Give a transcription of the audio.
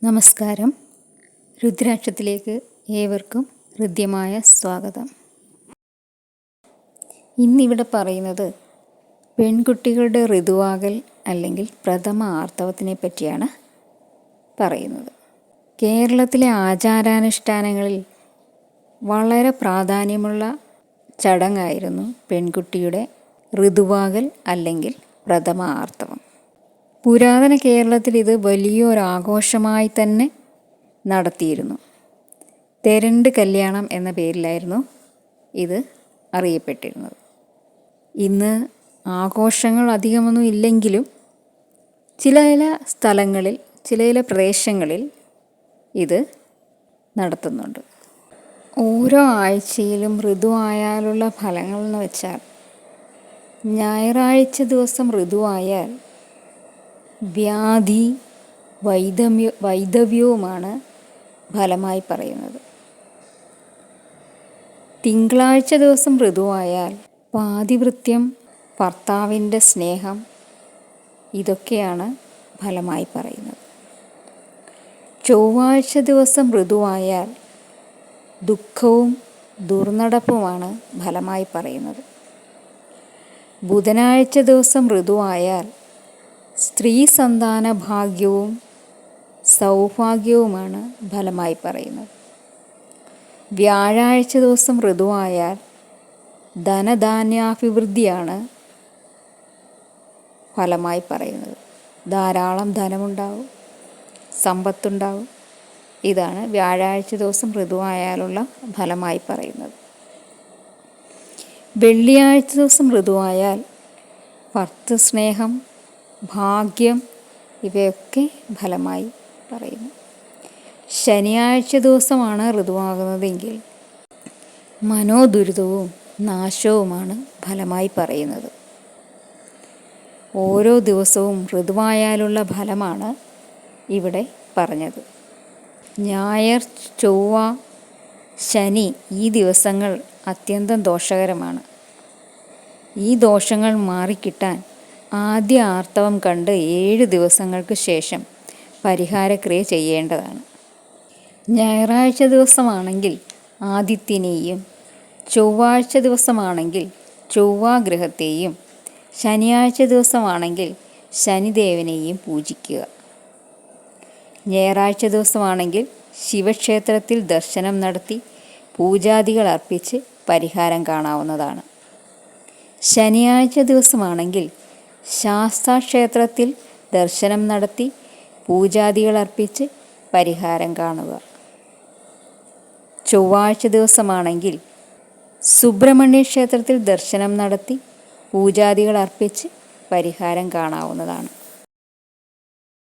നമസ്കാരം. രുദ്രാക്ഷത്തിലേക്ക് ഏവർക്കും ഹൃദ്യമായ സ്വാഗതം. ഇന്നിവിടെ പറയുന്നത് പെൺകുട്ടികളുടെ ഋതുവാകൽ അല്ലെങ്കിൽ പ്രഥമ ആർത്തവത്തിനെ പറ്റിയാണ് പറയുന്നത്. കേരളത്തിലെ ആചാരാനുഷ്ഠാനങ്ങളിൽ വളരെ പ്രാധാന്യമുള്ള ചടങ്ങായിരുന്നു പെൺകുട്ടിയുടെ ഋതുവാകൽ അല്ലെങ്കിൽ പ്രഥമ ആർത്തവം. പുരാതന കേരളത്തിൽ ഇത് വലിയൊരാഘോഷമായി തന്നെ നടത്തിയിരുന്നു. തെരണ്ട് കല്യാണം എന്ന പേരിലായിരുന്നു ഇത് അറിയപ്പെട്ടിരുന്നത്. ഇന്ന് ആഘോഷങ്ങൾ അധികമൊന്നും ഇല്ലെങ്കിലും ചില സ്ഥലങ്ങളിൽ ചില പ്രദേശങ്ങളിൽ ഇത് നടത്തുന്നുണ്ട്. ഓരോ ആഴ്ചയിലും ഋതുവായാലുള്ള ഫലങ്ങൾ എന്ന് വെച്ചാൽ ഞായറാഴ്ച ദിവസം ഋതുവായാൽ വ്യാധി വൈധവ്യവുമാണ് ഫലമായി പറയുന്നത്. തിങ്കളാഴ്ച ദിവസം ഋതുവായാൽ പാതിവൃത്യം, ഭർത്താവിൻ്റെ സ്നേഹം, ഇതൊക്കെയാണ് ഫലമായി പറയുന്നത്. ചൊവ്വാഴ്ച ദിവസം ഋതുവായാൽ ദുഃഖവും ദുർനടപ്പുമാണ് ഫലമായി പറയുന്നത്. ബുധനാഴ്ച ദിവസം ഋതുവായാൽ സ്ത്രീ സന്താന ഭാഗ്യവും സൗഭാഗ്യവുമാണ് ഫലമായി പറയുന്നത്. വ്യാഴാഴ്ച ദിവസം ഋതുവായാൽ ധനധാന്യാഭിവൃദ്ധിയാണ് ഫലമായി പറയുന്നത്. ധാരാളം ധനമുണ്ടാവും, സമ്പത്തുണ്ടാവും. ഇതാണ് വ്യാഴാഴ്ച ദിവസം ഋതുവായാലുള്ള ഫലമായി പറയുന്നത്. വെള്ളിയാഴ്ച ദിവസം ഋതുവായാൽ ഭർത്തൃസ്നേഹം, ഭാഗ്യം, ഇവയൊക്കെ ഫലമായി പറയുന്നു. ശനിയാഴ്ച ദിവസമാണ് ഋതുവാകുന്നതെങ്കിൽ മനോദുരിതവും നാശവുമാണ് ഫലമായി പറയുന്നത്. ഓരോ ദിവസവും ഋതുവായാലുള്ള ഫലമാണ് ഇവിടെ പറഞ്ഞത്. ഞായർ, ചൊവ്വ, ശനി ഈ ദിവസങ്ങൾ അത്യന്തം ദോഷകരമാണ്. ഈ ദോഷങ്ങൾ മാറിക്കിട്ടാൻ ആദ്യ ആർത്തവം കണ്ട് 7 ദിവസങ്ങൾക്ക് ശേഷം പരിഹാരക്രിയ ചെയ്യേണ്ടതാണ്. ഞായറാഴ്ച ദിവസമാണെങ്കിൽ ആദിത്യനെയും, ചൊവ്വാഴ്ച ദിവസമാണെങ്കിൽ ചൊവ്വാഗ്രഹത്തെയും, ശനിയാഴ്ച ദിവസമാണെങ്കിൽ ശനിദേവനെയും പൂജിക്കുക. ഞായറാഴ്ച ദിവസമാണെങ്കിൽ ശിവക്ഷേത്രത്തിൽ ദർശനം നടത്തി പൂജാദികൾ അർപ്പിച്ച് പരിഹാരം കാണാവുന്നതാണ്. ശനിയാഴ്ച ദിവസമാണെങ്കിൽ ശാസ്താക്ഷേത്രത്തിൽ ദർശനം നടത്തി പൂജാദികൾ അർപ്പിച്ച് പരിഹാരം കാണുക. ചൊവ്വാഴ്ച ദിവസമാണെങ്കിൽ സുബ്രഹ്മണ്യ ക്ഷേത്രത്തിൽ ദർശനം നടത്തി പൂജാദികൾ അർപ്പിച്ച് പരിഹാരം കാണാവുന്നതാണ്.